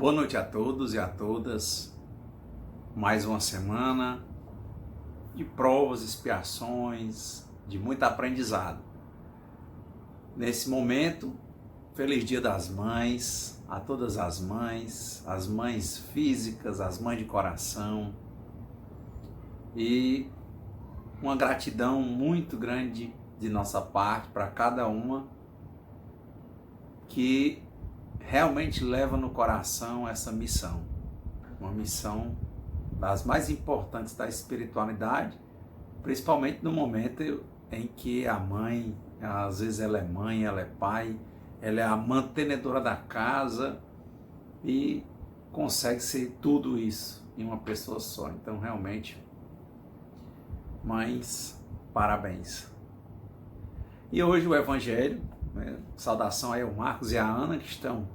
Boa noite a todos e a todas. Mais uma semana de provas, expiações, de muito aprendizado. Nesse momento, feliz Dia das Mães a todas as mães físicas, as mães de coração, e uma gratidão muito grande de nossa parte para cada uma que realmente leva no coração essa missão, uma missão das mais importantes da espiritualidade, principalmente no momento em que a mãe, às vezes ela é mãe, ela é pai, ela é a mantenedora da casa e consegue ser tudo isso em uma pessoa só. Então, realmente, mães, parabéns. E hoje o Evangelho, saudação aí ao Marcos e à Ana, que estão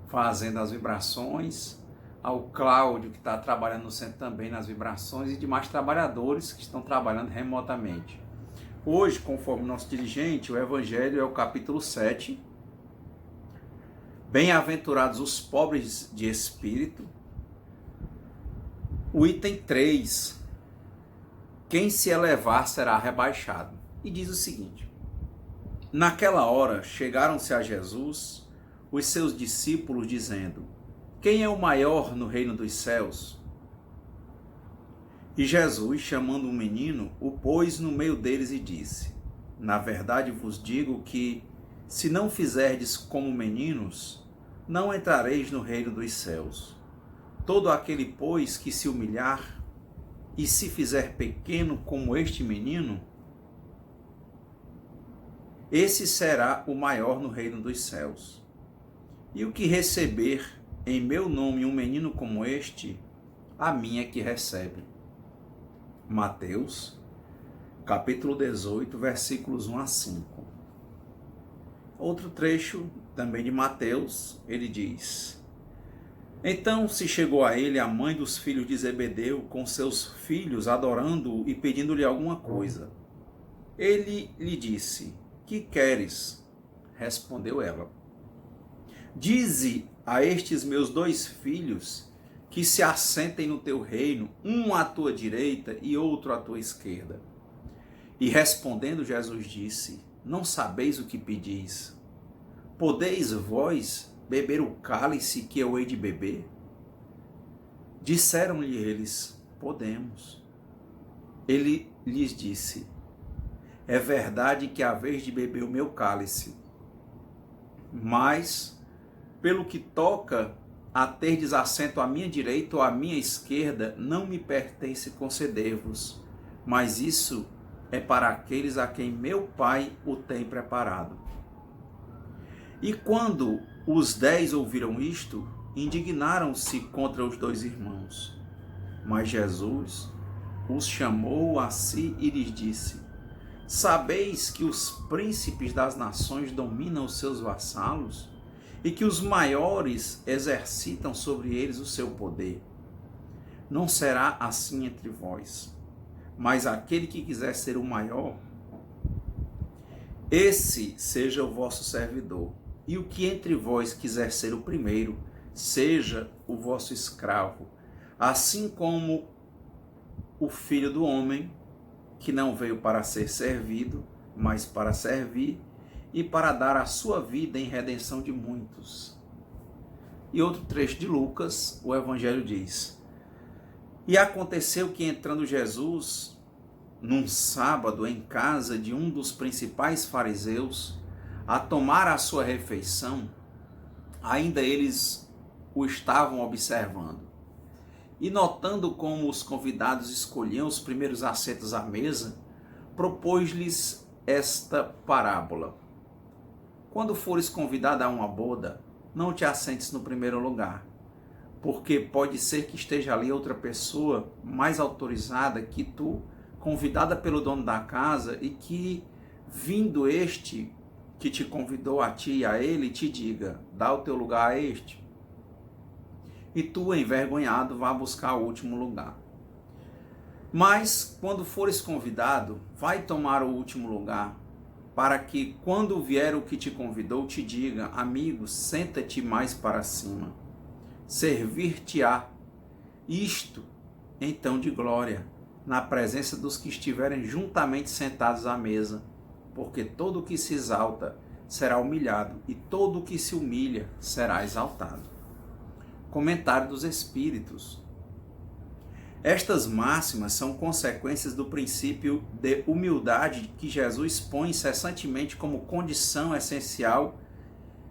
fazendo as vibrações, ao Cláudio, que está trabalhando no centro também nas vibrações, e demais trabalhadores que estão trabalhando remotamente. Hoje, conforme nosso dirigente, o Evangelho é o capítulo 7. Bem-aventurados os pobres de espírito. O item 3. Quem se elevar será rebaixado. E diz o seguinte: naquela hora chegaram-se a Jesus os seus discípulos, dizendo: quem é o maior no reino dos céus? E Jesus, chamando um menino, o pôs no meio deles e disse: na verdade vos digo que, se não fizerdes como meninos, não entrareis no reino dos céus. Todo aquele, pois, que se humilhar e se fizer pequeno como este menino, esse será o maior no reino dos céus. E o que receber em meu nome um menino como este, a mim é que recebe. Mateus, capítulo 18, versículos 1 a 5. Outro trecho também de Mateus, ele diz: então se chegou a ele a mãe dos filhos de Zebedeu com seus filhos, adorando-o e pedindo-lhe alguma coisa. Ele lhe disse: que queres? Respondeu ela: dize a estes meus 2 filhos que se assentem no teu reino, um à tua direita e outro à tua esquerda. E respondendo, Jesus disse: não sabeis o que pedis. Podeis vós beber o cálice que eu hei de beber? Disseram-lhe eles: podemos. Ele lhes disse: é verdade que haveis de beber o meu cálice, mas pelo que toca a terdes assento à minha direita ou à minha esquerda, não me pertence conceder-vos, mas isso é para aqueles a quem meu Pai o tem preparado. E quando os 10 ouviram isto, indignaram-se contra os 2 irmãos. Mas Jesus os chamou a si e lhes disse: sabeis que os príncipes das nações dominam os seus vassalos e que os maiores exercitam sobre eles o seu poder? Não será assim entre vós, mas aquele que quiser ser o maior, esse seja o vosso servidor. E o que entre vós quiser ser o primeiro, seja o vosso escravo, assim como o Filho do Homem, que não veio para ser servido, mas para servir e para dar a sua vida em redenção de muitos. E outro trecho de Lucas, o Evangelho diz: e aconteceu que, entrando Jesus num sábado em casa de um dos principais fariseus, a tomar a sua refeição, ainda eles o estavam observando. E notando como os convidados escolhiam os primeiros assentos à mesa, propôs-lhes esta parábola: quando fores convidado a uma boda, não te assentes no primeiro lugar, porque pode ser que esteja ali outra pessoa mais autorizada que tu, convidada pelo dono da casa, e que, vindo este que te convidou a ti e a ele, te diga: dá o teu lugar a este. E tu, envergonhado, vá buscar o último lugar. Mas, quando fores convidado, vai tomar o último lugar, para que, quando vier o que te convidou, te diga: amigo, senta-te mais para cima. servir-te-á isto então de glória, na presença dos que estiverem juntamente sentados à mesa, porque todo o que se exalta será humilhado, e todo o que se humilha será exaltado. Comentário dos Espíritos. Estas máximas são consequências do princípio de humildade que Jesus põe incessantemente como condição essencial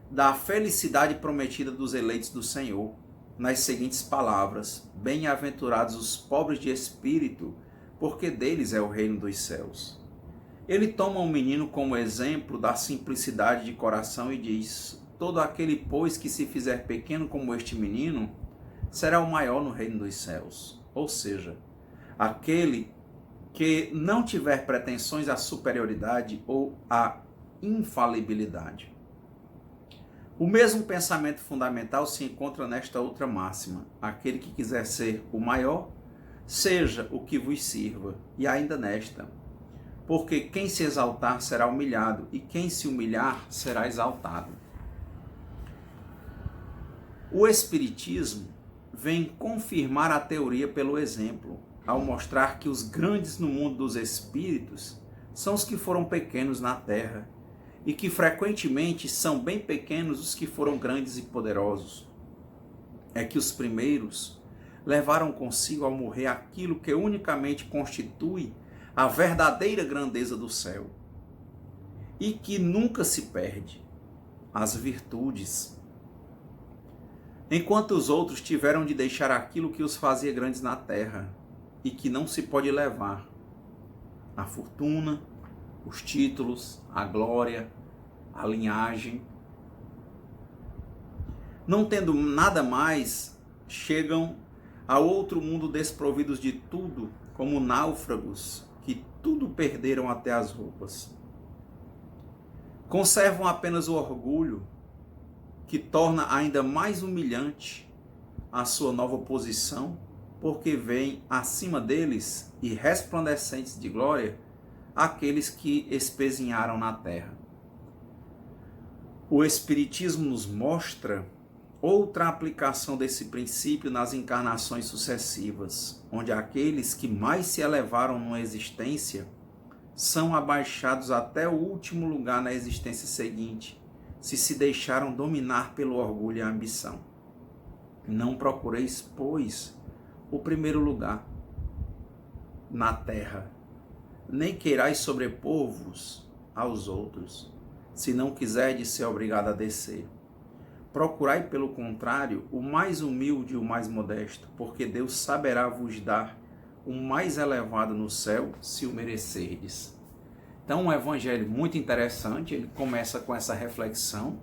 da felicidade prometida dos eleitos do Senhor, nas seguintes palavras: bem-aventurados os pobres de espírito, porque deles é o reino dos céus. Ele toma um menino como exemplo da simplicidade de coração e diz: todo aquele, pois, que se fizer pequeno como este menino, será o maior no reino dos céus. Ou seja, aquele que não tiver pretensões à superioridade ou à infalibilidade. O mesmo pensamento fundamental se encontra nesta outra máxima: aquele que quiser ser o maior, seja o que vos sirva. E ainda nesta: porque quem se exaltar será humilhado, e quem se humilhar será exaltado. O Espiritismo vem confirmar a teoria pelo exemplo, ao mostrar que os grandes no mundo dos espíritos são os que foram pequenos na terra, e que frequentemente são bem pequenos os que foram grandes e poderosos. É que os primeiros levaram consigo ao morrer aquilo que unicamente constitui a verdadeira grandeza do céu, e que nunca se perde: as virtudes. Enquanto os outros tiveram de deixar aquilo que os fazia grandes na terra, e que não se pode levar: a fortuna, os títulos, a glória, a linhagem. Não tendo nada mais, chegam a outro mundo desprovidos de tudo, como náufragos que tudo perderam até as roupas. Conservam apenas o orgulho, que torna ainda mais humilhante a sua nova posição, porque veem acima deles, e resplandecentes de glória, aqueles que espezinharam na terra. O Espiritismo nos mostra outra aplicação desse princípio nas encarnações sucessivas, onde aqueles que mais se elevaram numa existência são abaixados até o último lugar na existência seguinte, se deixaram dominar pelo orgulho e a ambição. Não procureis, pois, o primeiro lugar na terra, nem queirais sobrepor-vos aos outros, se não quiserdes ser obrigado a descer. Procurai, pelo contrário, o mais humilde e o mais modesto, porque Deus saberá vos dar o mais elevado no céu, se o merecerdes. Então, um evangelho muito interessante. Ele começa com essa reflexão,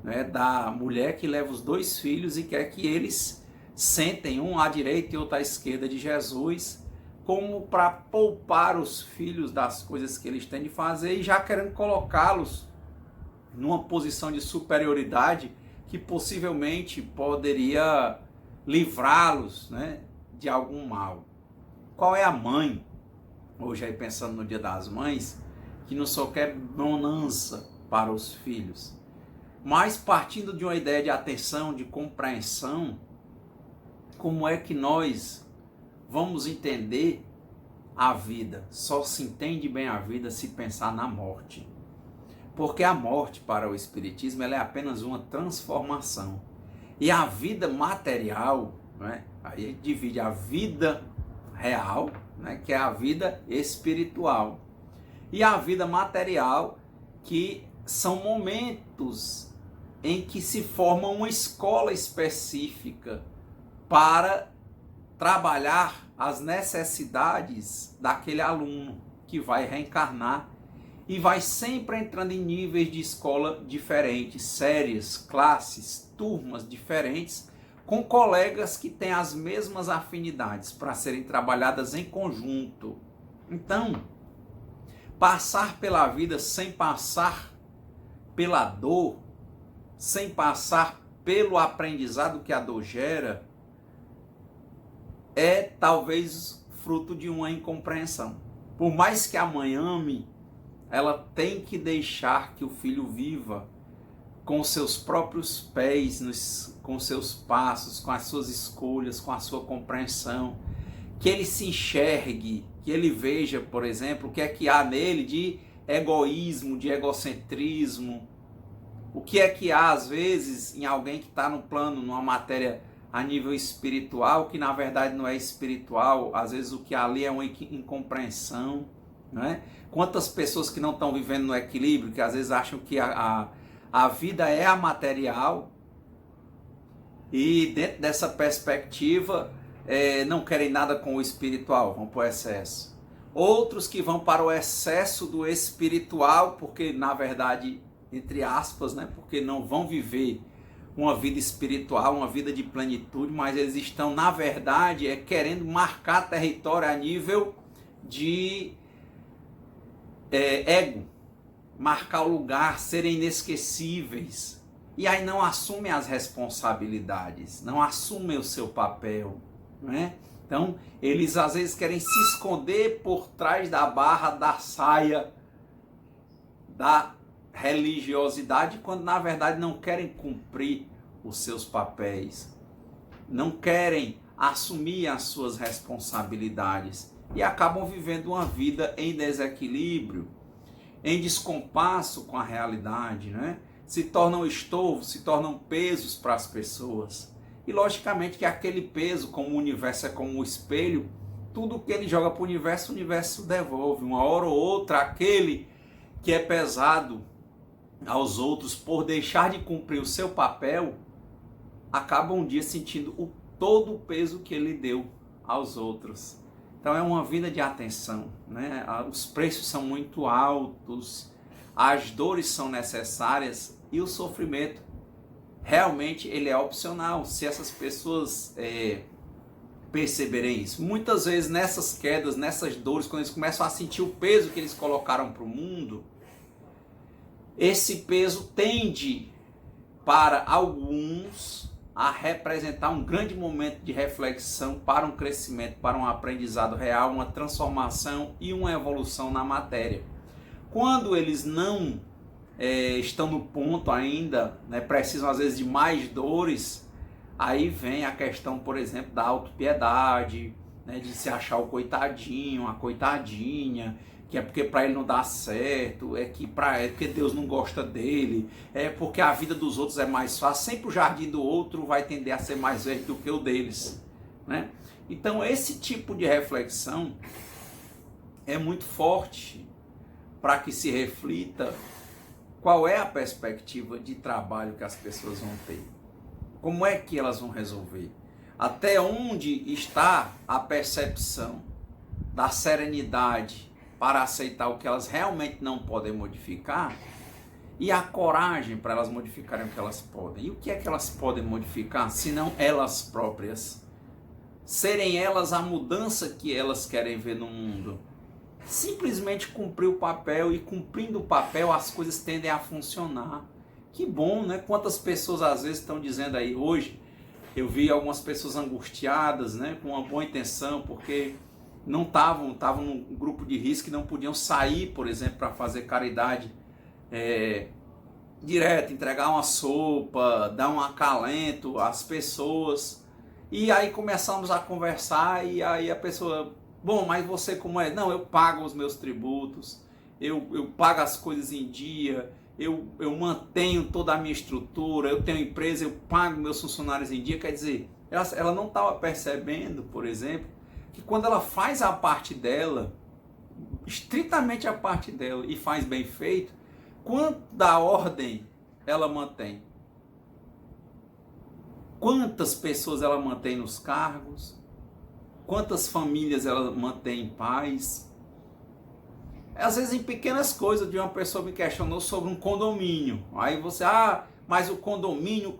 né, da mulher que leva os dois filhos e quer que eles sentem um à direita e outro à esquerda de Jesus, como para poupar os filhos das coisas que eles têm de fazer, e já querendo colocá-los numa posição de superioridade que possivelmente poderia livrá-los, né, de algum mal. Qual é a mãe, hoje aí pensando no Dia das Mães, que não só quer bonança para os filhos, mas partindo de uma ideia de atenção, de compreensão, como é que nós vamos entender a vida? Só se entende bem a vida se pensar na morte. Porque a morte, para o Espiritismo, ela é apenas uma transformação. E a vida material, né, aí a gente divide a vida real, né, que é a vida espiritual, e a vida material, que são momentos em que se forma uma escola específica para trabalhar as necessidades daquele aluno que vai reencarnar e vai sempre entrando em níveis de escola diferentes, séries, classes, turmas diferentes, com colegas que têm as mesmas afinidades para serem trabalhadas em conjunto. Então, passar pela vida sem passar pela dor, sem passar pelo aprendizado que a dor gera, é talvez fruto de uma incompreensão. Por mais que a mãe ame, ela tem que deixar que o filho viva com os seus próprios pés, com os seus passos, com as suas escolhas, com a sua compreensão. Que ele se enxergue, que ele veja, por exemplo, o que é que há nele de egoísmo, de egocentrismo. O que é que há, às vezes, em alguém que está no plano, numa matéria a nível espiritual, que na verdade não é espiritual. Às vezes o que há ali é uma incompreensão, né? Quantas pessoas que não estão vivendo no equilíbrio, que às vezes acham que a vida é a material, e dentro dessa perspectiva não querem nada com o espiritual, vão para o excesso. Outros que vão para o excesso do espiritual, porque na verdade, entre aspas, né, porque não vão viver uma vida espiritual, uma vida de plenitude, mas eles estão, na verdade, querendo marcar território a nível de ego, marcar o lugar, serem inesquecíveis. E aí não assumem as responsabilidades, não assumem o seu papel, né? Então, eles às vezes querem se esconder por trás da barra da saia da religiosidade, quando na verdade não querem cumprir os seus papéis, não querem assumir as suas responsabilidades e acabam vivendo uma vida em desequilíbrio, em descompasso com a realidade, né? Se tornam estorvo, se tornam pesos para as pessoas. E logicamente que aquele peso, como o universo é como um espelho, tudo que ele joga para o universo devolve. Uma hora ou outra, aquele que é pesado aos outros por deixar de cumprir o seu papel, acaba um dia sentindo todo o peso que ele deu aos outros. Então é uma vida de atenção, né? Os preços são muito altos, as dores são necessárias e o sofrimento realmente ele é opcional, se essas pessoas perceberem isso. Muitas vezes nessas quedas, nessas dores, quando eles começam a sentir o peso que eles colocaram para o mundo, esse peso tende para alguns a representar um grande momento de reflexão para um crescimento, para um aprendizado real, uma transformação e uma evolução na matéria. Quando eles não estão no ponto ainda, né, precisam às vezes de mais dores, aí vem a questão, por exemplo, da autopiedade, né, de se achar o coitadinho, a coitadinha, que é porque para ele não dá certo, porque Deus não gosta dele, é porque a vida dos outros é mais fácil, sempre o jardim do outro vai tender a ser mais verde do que o deles, né? Então esse tipo de reflexão é muito forte para que se reflita qual é a perspectiva de trabalho que as pessoas vão ter, como é que elas vão resolver, até onde está a percepção da serenidade para aceitar o que elas realmente não podem modificar e a coragem para elas modificarem o que elas podem. E o que é que elas podem modificar, se não elas próprias? Serem elas a mudança que elas querem ver no mundo. Simplesmente cumprir o papel, e cumprindo o papel as coisas tendem a funcionar. Que bom, né? Quantas pessoas às vezes estão dizendo aí, hoje eu vi algumas pessoas angustiadas, né, com uma boa intenção, porque não estavam num grupo de risco e não podiam sair, por exemplo, para fazer caridade direto, entregar uma sopa, dar um acalento às pessoas. E aí começamos a conversar e aí a pessoa, bom, mas você como é? Não, eu pago os meus tributos, eu pago as coisas em dia, eu mantenho toda a minha estrutura, eu tenho empresa, eu pago meus funcionários em dia. Quer dizer, ela não estava percebendo, por exemplo, que quando ela faz a parte dela, estritamente a parte dela, e faz bem feito, quanto da ordem ela mantém? Quantas pessoas ela mantém nos cargos? Quantas famílias ela mantém em paz? Às vezes em pequenas coisas. De uma pessoa me questionou sobre um condomínio. Aí você, mas o condomínio,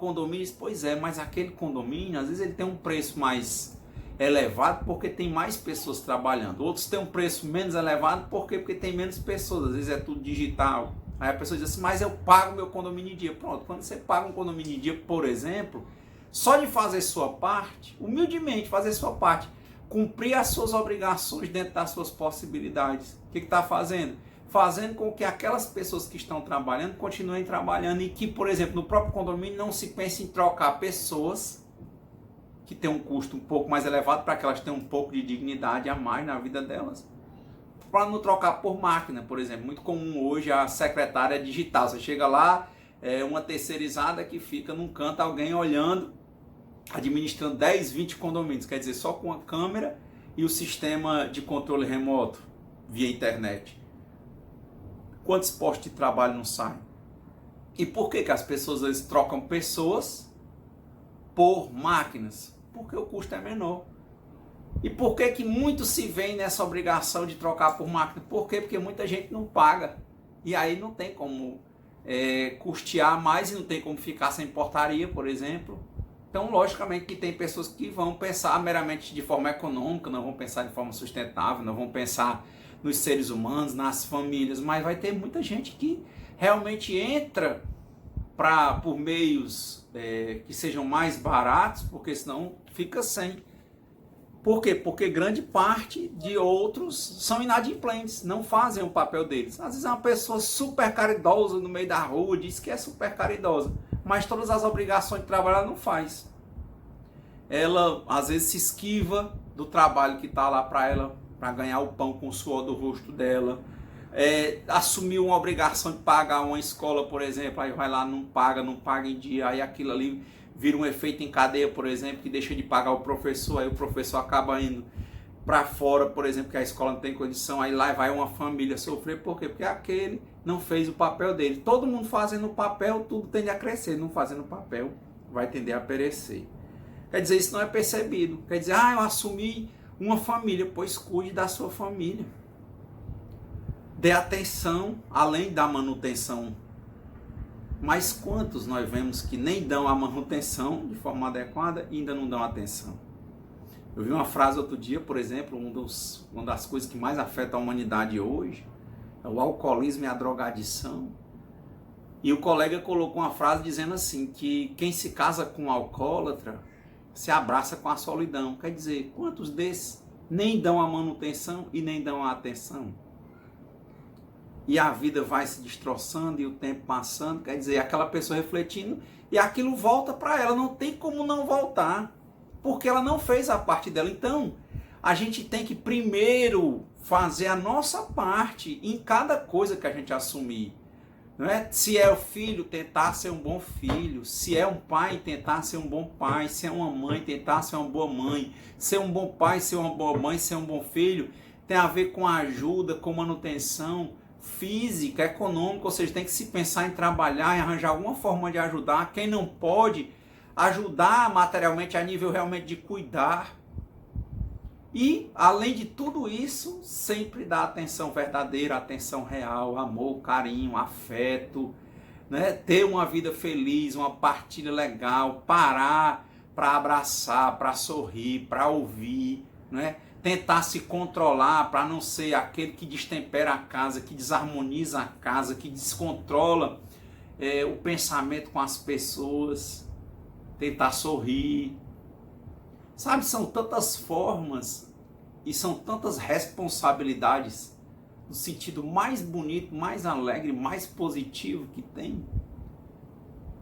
pois é, mas aquele condomínio, às vezes ele tem um preço mais elevado porque tem mais pessoas trabalhando. Outros têm um preço menos elevado porque tem menos pessoas. Às vezes é tudo digital. Aí a pessoa diz assim, mas eu pago meu condomínio em dia. Pronto, quando você paga um condomínio em dia, por exemplo, só de fazer sua parte, humildemente fazer sua parte, cumprir as suas obrigações dentro das suas possibilidades. O que está fazendo? fazendo com que aquelas pessoas que estão trabalhando continuem trabalhando e que, por exemplo, no próprio condomínio não se pense em trocar pessoas que têm um custo um pouco mais elevado para que elas tenham um pouco de dignidade a mais na vida delas, para não trocar por máquina, por exemplo. Muito comum hoje a secretária digital. Você chega lá, uma terceirizada que fica num canto, alguém olhando, administrando 10, 20 condomínios, quer dizer, só com a câmera e o sistema de controle remoto via internet. Quantos postos de trabalho não saem? E por que as pessoas às vezes trocam pessoas por máquinas? Porque o custo é menor. E por que muito se vem nessa obrigação de trocar por máquina? Por quê? Porque muita gente não paga. E aí não tem como custear mais e não tem como ficar sem portaria, por exemplo. Então, logicamente que tem pessoas que vão pensar meramente de forma econômica, não vão pensar de forma sustentável, não vão pensar nos seres humanos, nas famílias, mas vai ter muita gente que realmente entra por meios que sejam mais baratos, porque senão fica sem. Por quê? Porque grande parte de outros são inadimplentes, não fazem o papel deles. Às vezes é uma pessoa super caridosa no meio da rua, diz que é super caridosa, mas todas as obrigações de trabalho ela não faz. Ela às vezes se esquiva do trabalho que está lá para ela, para ganhar o pão com o suor do rosto dela. Assumiu uma obrigação de pagar uma escola, por exemplo, aí vai lá, não paga em dia, aí aquilo ali vira um efeito em cadeia, por exemplo, que deixa de pagar o professor, aí o professor acaba indo para fora, por exemplo, que a escola não tem condição, aí lá vai uma família sofrer. Por quê? Porque aquele não fez o papel dele. Todo mundo fazendo o papel, tudo tende a crescer, não fazendo o papel, vai tender a perecer. Quer dizer, isso não é percebido. Quer dizer, eu assumi uma família, pois cuide da sua família. Dê atenção, além da manutenção. Mas quantos nós vemos que nem dão a manutenção de forma adequada e ainda não dão atenção? Eu vi uma frase outro dia, por exemplo, uma das coisas que mais afeta a humanidade hoje é o alcoolismo e a drogadição. E o colega colocou uma frase dizendo assim, que quem se casa com um alcoólatra se abraça com a solidão. Quer dizer, quantos desses nem dão a manutenção e nem dão a atenção? E a vida vai se destroçando e o tempo passando, quer dizer, aquela pessoa refletindo e aquilo volta para ela, não tem como não voltar, porque ela não fez a parte dela. Então, a gente tem que primeiro fazer a nossa parte em cada coisa que a gente assumir. Não é? Se é o filho, tentar ser um bom filho. Se é um pai, tentar ser um bom pai. Se é uma mãe, tentar ser uma boa mãe. Ser um bom pai, ser uma boa mãe, ser um bom filho, tem a ver com ajuda, com manutenção física, econômica, ou seja, tem que se pensar em trabalhar, em arranjar alguma forma de ajudar. Quem não pode, ajudar materialmente a nível realmente de cuidar. E, além de tudo isso, sempre dar atenção verdadeira, atenção real, amor, carinho, afeto, né? Ter uma vida feliz, uma partilha legal, parar para abraçar, para sorrir, para ouvir, né? Tentar se controlar para não ser aquele que destempera a casa, que desarmoniza a casa, que descontrola o pensamento com as pessoas. Tentar sorrir. Sabe, são tantas formas e são tantas responsabilidades no sentido mais bonito, mais alegre, mais positivo que tem.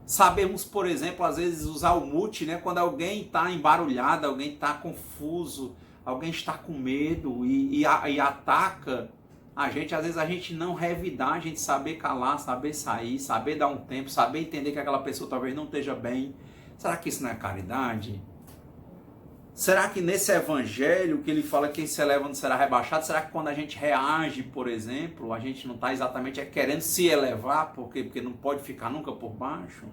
Sabemos, por exemplo, às vezes usar o mute, né? Quando alguém está embarulhado, alguém está confuso, alguém está com medo e ataca a gente. Às vezes a gente não revidar, a gente saber calar, saber sair, saber dar um tempo, saber entender que aquela pessoa talvez não esteja bem. Será que isso não é caridade? Será que nesse evangelho que ele fala que quem se eleva não será rebaixado, será que quando a gente reage, por exemplo, a gente não está exatamente querendo se elevar, porque não pode ficar nunca por baixo?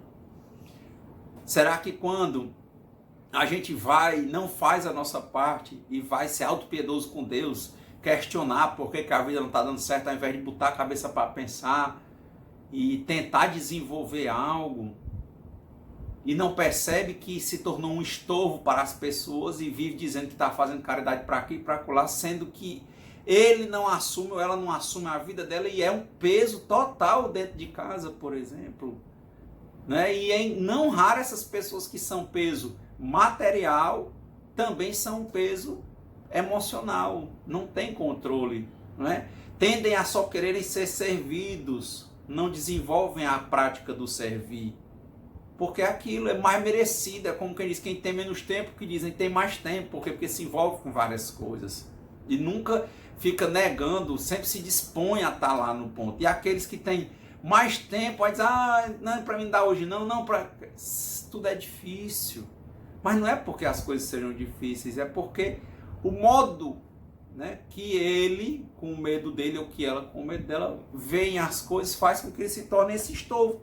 Será que quando a gente não faz a nossa parte e vai ser autopiedoso com Deus, questionar por que a vida não está dando certo, ao invés de botar a cabeça para pensar e tentar desenvolver algo, e não percebe que se tornou um estorvo para as pessoas e vive dizendo que está fazendo caridade para aqui e para acolá, sendo que ele não assume ou ela não assume a vida dela e é um peso total dentro de casa, por exemplo. Né? E não raro essas pessoas que são peso material também são um peso emocional, não tem controle. Não é? tendem a só quererem ser servidos, não desenvolvem a prática do servir. Porque aquilo é mais merecido, é como quem diz, quem tem menos tempo, que dizem que tem mais tempo, porque se envolve com várias coisas. E nunca fica negando, sempre se dispõe a estar lá no ponto. E aqueles que têm mais tempo, aí dizem, não, para mim dar hoje não, tudo é difícil. Mas não é porque as coisas sejam difíceis, é porque o modo, né, que ele, com o medo dele, ou que ela, com o medo dela, veem as coisas, faz com que ele se torne esse estorvo.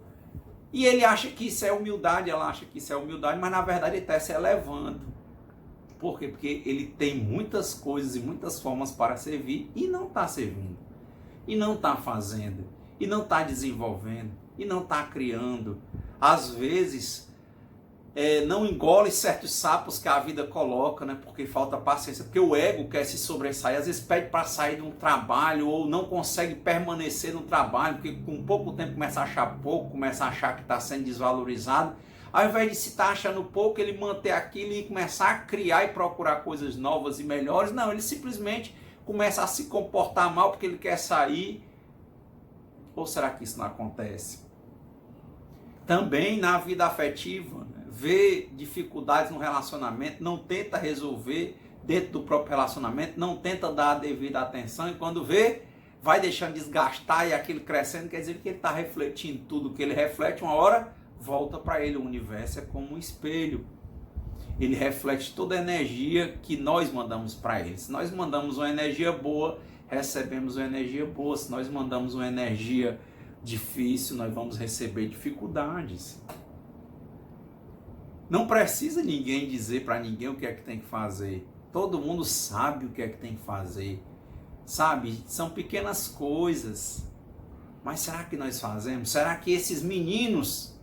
E ele acha que isso é humildade, ela acha que isso é humildade, mas na verdade ele está se elevando. Por quê? Porque ele tem muitas coisas e muitas formas para servir e não está servindo. E não está fazendo. E não está desenvolvendo. E não está criando. Às vezes, não engole certos sapos que a vida coloca, né? Porque falta paciência. Porque o ego quer se sobressair. Às vezes pede para sair de um trabalho ou não consegue permanecer no trabalho, porque com pouco tempo começa a achar pouco, começa a achar que está sendo desvalorizado. Ao invés de se estar achando pouco, ele manter aquilo e começar a criar e procurar coisas novas e melhores. Não, ele simplesmente começa a se comportar mal porque ele quer sair. Ou será que isso não acontece? Também na vida afetiva, né? Vê dificuldades no relacionamento, não tenta resolver dentro do próprio relacionamento, não tenta dar a devida atenção, e quando vê, vai deixando desgastar e aquilo crescendo, quer dizer que ele está refletindo tudo que ele reflete, uma hora volta para ele. O universo é como um espelho, ele reflete toda a energia que nós mandamos para ele. Se nós mandamos uma energia boa, recebemos uma energia boa. Se nós mandamos uma energia difícil, nós vamos receber dificuldades. Não precisa ninguém dizer para ninguém o que é que tem que fazer. Todo mundo sabe o que é que tem que fazer. Sabe? São pequenas coisas. Mas será que nós fazemos? Será que esses meninos,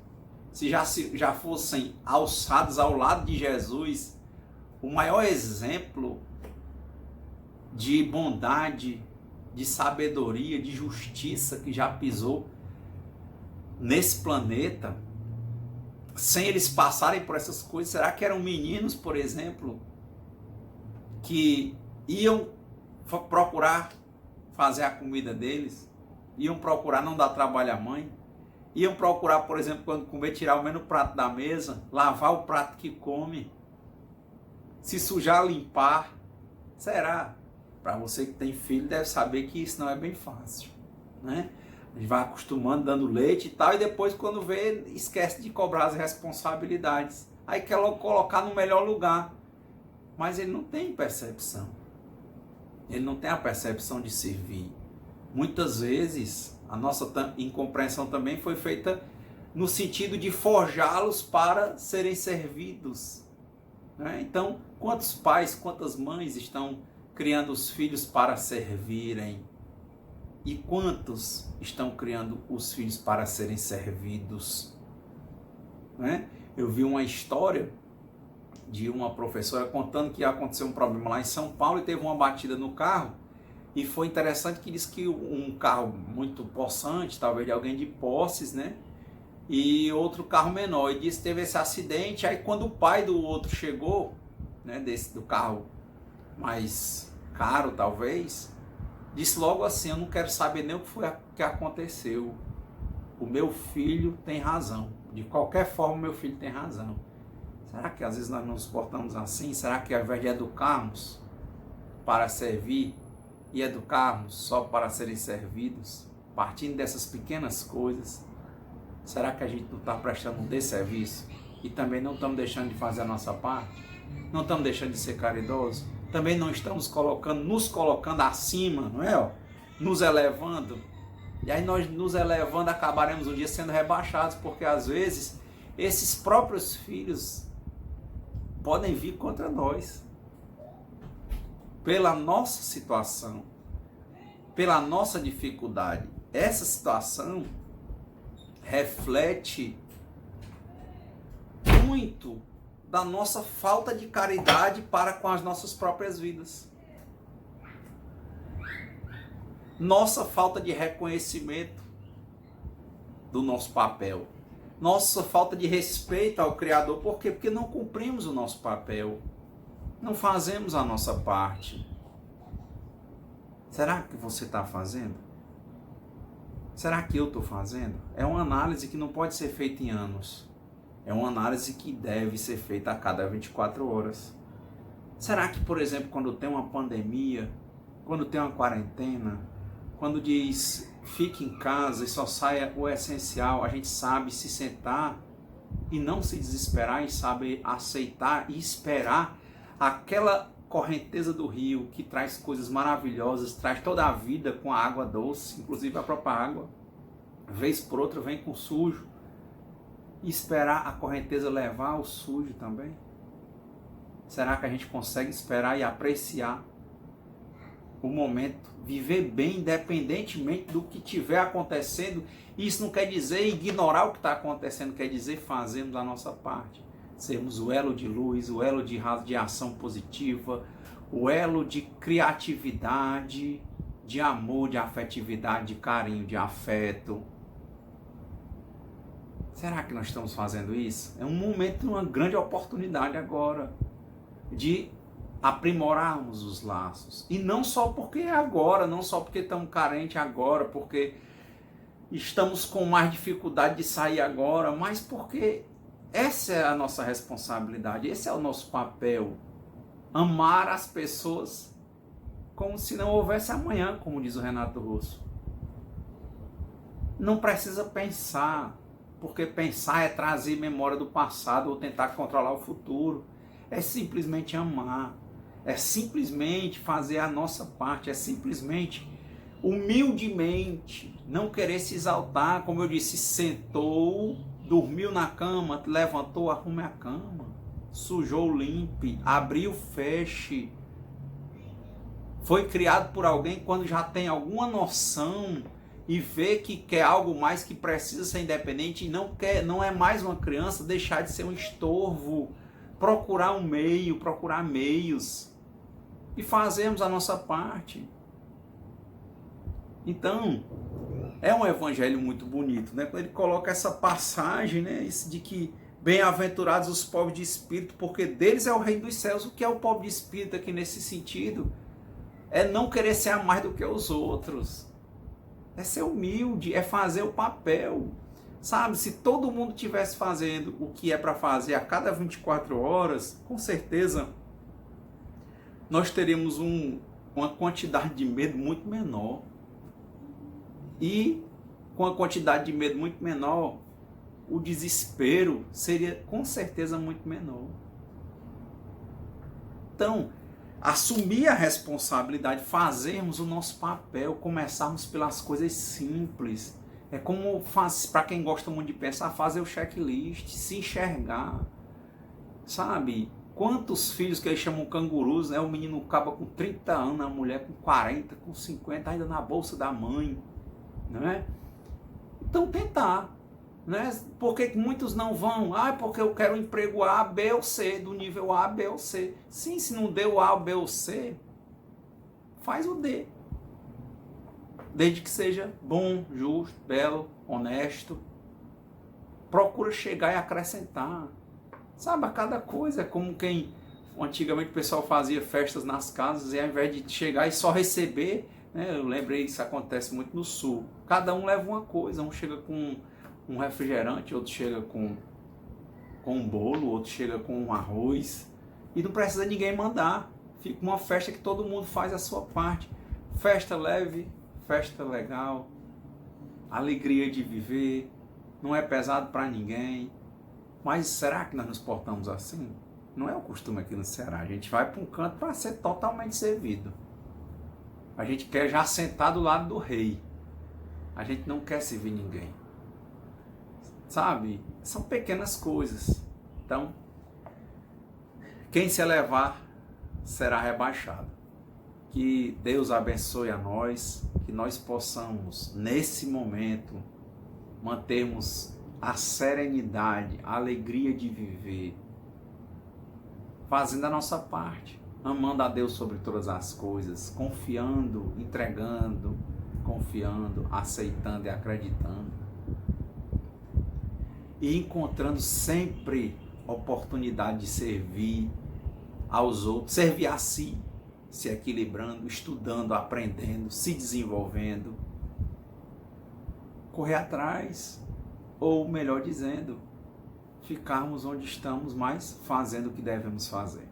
se já fossem alçados ao lado de Jesus, o maior exemplo de bondade, de sabedoria, de justiça que já pisou nesse planeta, sem eles passarem por essas coisas, será que eram meninos, por exemplo, que iam procurar fazer a comida deles, iam procurar não dar trabalho à mãe, iam procurar, por exemplo, quando comer, tirar o menos prato da mesa, lavar o prato que come, se sujar, limpar? Será? Para você que tem filho, deve saber que isso não é bem fácil, né? A gente vai acostumando, dando leite e tal, e depois quando vê, esquece de cobrar as responsabilidades. Aí quer logo colocar no melhor lugar. Mas ele não tem percepção. Ele não tem a percepção de servir. Muitas vezes, a nossa incompreensão também foi feita no sentido de forjá-los para serem servidos, né? Então, quantos pais, quantas mães estão criando os filhos para servirem? E quantos estão criando os filhos para serem servidos? Né? Eu vi uma história de uma professora contando que aconteceu um problema lá em São Paulo e teve uma batida no carro. E foi interessante que disse que um carro muito possante, talvez de alguém de posses, né? E outro carro menor. E disse que teve esse acidente. Aí quando o pai do outro chegou, né, do carro mais caro talvez, disse logo assim: eu não quero saber nem o que foi que aconteceu. O meu filho tem razão. De qualquer forma, meu filho tem razão. Será que às vezes nós nos portamos assim? Será que ao invés de educarmos para servir e educarmos só para serem servidos, partindo dessas pequenas coisas, será que a gente não está prestando um desserviço? E também não estamos deixando de fazer a nossa parte? Não estamos deixando de ser caridosos? Também não estamos nos colocando acima, não é? Nos elevando. E aí nós nos elevando acabaremos um dia sendo rebaixados, porque às vezes esses próprios filhos podem vir contra nós. Pela nossa situação, pela nossa dificuldade. Essa situação reflete muito da nossa falta de caridade para com as nossas próprias vidas. Nossa falta de reconhecimento do nosso papel. Nossa falta de respeito ao Criador. Por quê? Porque não cumprimos o nosso papel. Não fazemos a nossa parte. Será que você está fazendo? Será que eu estou fazendo? É uma análise que não pode ser feita em anos. É uma análise que deve ser feita a cada 24 horas. Será que, por exemplo, quando tem uma pandemia, quando tem uma quarentena, quando diz fique em casa e só saia o essencial, a gente sabe se sentar e não se desesperar, e sabe aceitar e esperar aquela correnteza do rio que traz coisas maravilhosas, traz toda a vida com a água doce, inclusive a própria água, vez por outra vem com sujo, e esperar a correnteza levar o sujo também? Será que a gente consegue esperar e apreciar o momento, viver bem independentemente do que estiver acontecendo? Isso não quer dizer ignorar o que está acontecendo, quer dizer fazermos a nossa parte. Sermos o elo de luz, o elo de radiação positiva, o elo de criatividade, de amor, de afetividade, de carinho, de afeto. Será que nós estamos fazendo isso? É um momento, uma grande oportunidade agora de aprimorarmos os laços. E não só porque é agora, não só porque estamos carentes agora, porque estamos com mais dificuldade de sair agora, mas porque essa é a nossa responsabilidade, esse é o nosso papel. Amar as pessoas como se não houvesse amanhã, como diz o Renato Russo. Não precisa pensar, porque pensar é trazer memória do passado ou tentar controlar o futuro. É simplesmente amar, é simplesmente fazer a nossa parte, é simplesmente, humildemente, não querer se exaltar. Como eu disse, sentou, dormiu na cama, levantou, arrume a cama, sujou, limpe, abriu, feche. Foi criado por alguém quando já tem alguma noção e vê que quer algo mais, que precisa ser independente e não é mais uma criança, deixar de ser um estorvo, procurar um meio, procurar meios e fazermos a nossa parte. Então, é um evangelho muito bonito, né? Quando ele coloca essa passagem, né, de que bem-aventurados os pobres de espírito, porque deles é o reino dos céus. O que é o pobre de espírito aqui nesse sentido? É não querer ser a mais do que os outros. É ser humilde, é fazer o papel. Sabe, se todo mundo tivesse fazendo o que é para fazer a cada 24 horas, com certeza nós teríamos uma quantidade de medo muito menor. E com a quantidade de medo muito menor, o desespero seria com certeza muito menor. Então, assumir a responsabilidade, fazermos o nosso papel, começarmos pelas coisas simples. É como, para quem gosta muito de pensar, fazer o checklist, se enxergar. Sabe? Quantos filhos que eles chamam cangurus, né? O menino acaba com 30 anos, a mulher com 40, com 50, ainda na bolsa da mãe. Né? Então tentar. Né? Por que muitos não vão? Porque eu quero um emprego A, B ou C, do nível A, B ou C. Sim, se não deu A, B ou C, faz o D. Desde que seja bom, justo, belo, honesto. Procura chegar e acrescentar. Sabe, a cada coisa. É como quem antigamente o pessoal fazia festas nas casas e ao invés de chegar e só receber, né, eu lembrei, isso acontece muito no sul. Cada um leva uma coisa, um chega com um refrigerante, outro chega com um bolo, outro chega com um arroz. E não precisa ninguém mandar. Fica uma festa que todo mundo faz a sua parte. Festa leve, festa legal, alegria de viver, não é pesado para ninguém. Mas será que nós nos portamos assim? Não é o costume aqui no Ceará. A gente vai para um canto para ser totalmente servido. A gente quer já sentar do lado do rei. A gente não quer servir ninguém. Sabe? São pequenas coisas. Então, quem se elevar será rebaixado. Que Deus abençoe a nós, que nós possamos, nesse momento, mantermos a serenidade, a alegria de viver, fazendo a nossa parte, amando a Deus sobre todas as coisas, confiando, entregando, confiando, aceitando e acreditando. E encontrando sempre oportunidade de servir aos outros, servir a si, se equilibrando, estudando, aprendendo, se desenvolvendo. Correr atrás, ou melhor dizendo, ficarmos onde estamos, mas fazendo o que devemos fazer.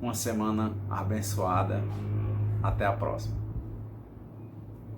Uma semana abençoada. Até a próxima.